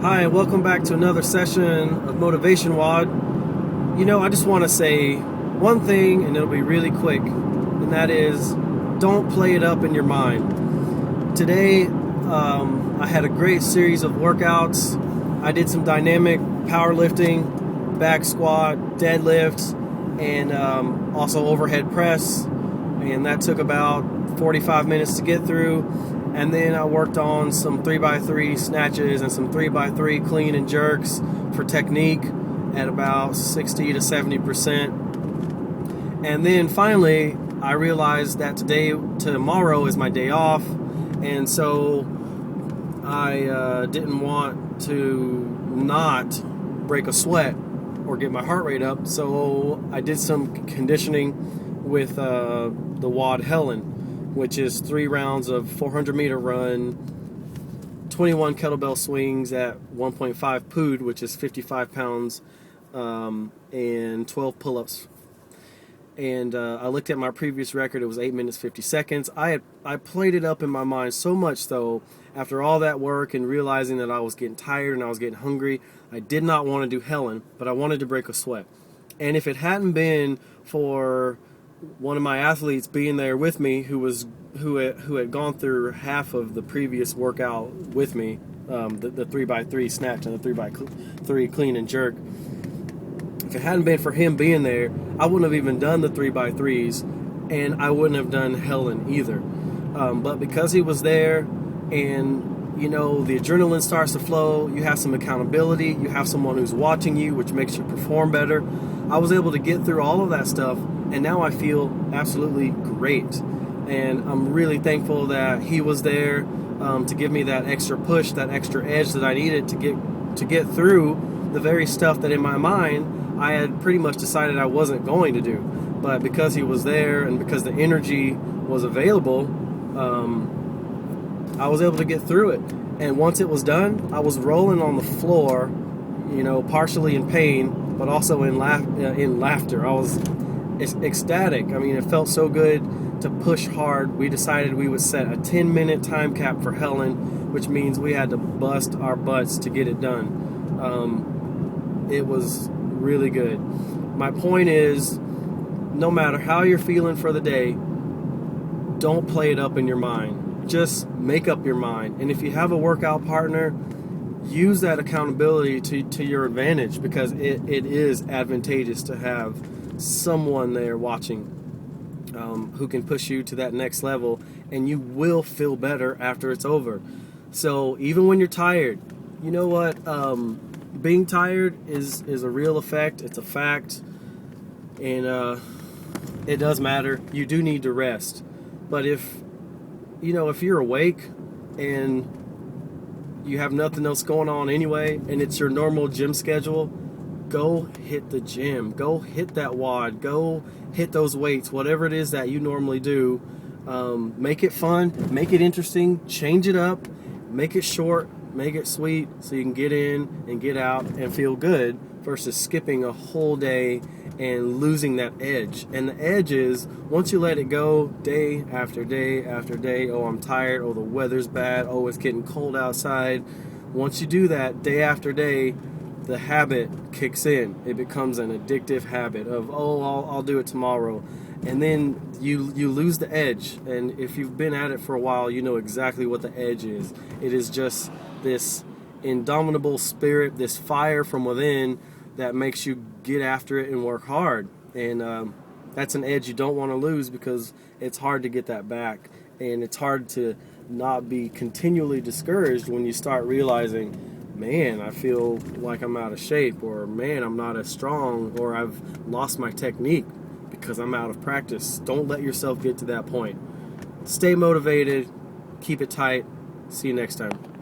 Hi, and welcome back to another session of Motivation WOD. I just want to say one thing, and it'll be really quick, and that is don't play it up in your mind. Today, I had a great series of workouts. I did some dynamic powerlifting, back squat, deadlifts, and also overhead press, and that took about 45 minutes to get through. And then I worked on some 3x3 snatches and some 3x3 clean and jerks for technique at about 60 to 70%. And then finally, I realized that tomorrow is my day off, and so I didn't want to not break a sweat or get my heart rate up. So I did some conditioning with the WOD Helen, which is 3 rounds of 400-meter run, 21 kettlebell swings at 1.5 pood, which is 55 pounds, and 12 pull-ups. And I looked at my previous record. It was 8 minutes 50 seconds. I played it up in my mind so much, though, after all that work and realizing that I was getting tired and I was getting hungry, I did not want to do Helen, but I wanted to break a sweat. And if it hadn't been for one of my athletes being there with me, who had gone through half of the previous workout with me, the 3x3 snatch and the 3x3 clean and jerk. If it hadn't been for him being there, I wouldn't have even done the 3x3s, and I wouldn't have done Helen either. But because he was there, and the adrenaline starts to flow, you have some accountability, you have someone who's watching you, which makes you perform better. I was able to get through all of that stuff, and now I feel absolutely great. And I'm really thankful that he was there to give me that extra push, that extra edge that I needed to get through the very stuff that in my mind I had pretty much decided I wasn't going to do. But because he was there and because the energy was available, I was able to get through it. And once it was done, I was rolling on the floor, partially in pain, but also in laughter. I was ecstatic. I mean, it felt so good to push hard. We decided we would set a 10-minute time cap for Helen, which means we had to bust our butts to get it done. It was really good. My point is, no matter how you're feeling for the day, don't play it up in your mind. Just make up your mind. And if you have a workout partner, use that accountability to your advantage, because it is advantageous to have someone there watching who can push you to that next level, and you will feel better after it's over. So even when you're tired, you know what? Being tired is a real effect. It's a fact, and it does matter. You do need to rest. But if you're awake and you have nothing else going on anyway, and it's your normal gym schedule, go hit the gym. Go hit that WOD. Go hit those weights, whatever it is that you normally do. Make it fun. Make it interesting. Change it up. Make it short. Make it sweet so you can get in and get out and feel good, versus skipping a whole day and losing that edge. And the edge is, once you let it go day after day after day, oh, I'm tired, oh, the weather's bad, oh, it's getting cold outside. Once you do that day after day, the habit kicks in. It becomes an addictive habit of, oh, I'll do it tomorrow. And then you lose the edge. And if you've been at it for a while, you know exactly what the edge is. It is just this indomitable spirit, this fire from within that makes you get after it and work hard. And that's an edge you don't want to lose, because it's hard to get that back. And it's hard to not be continually discouraged when you start realizing, man, I feel like I'm out of shape, or man, I'm not as strong, or I've lost my technique because I'm out of practice. Don't let yourself get to that point. Stay motivated, keep it tight. See you next time.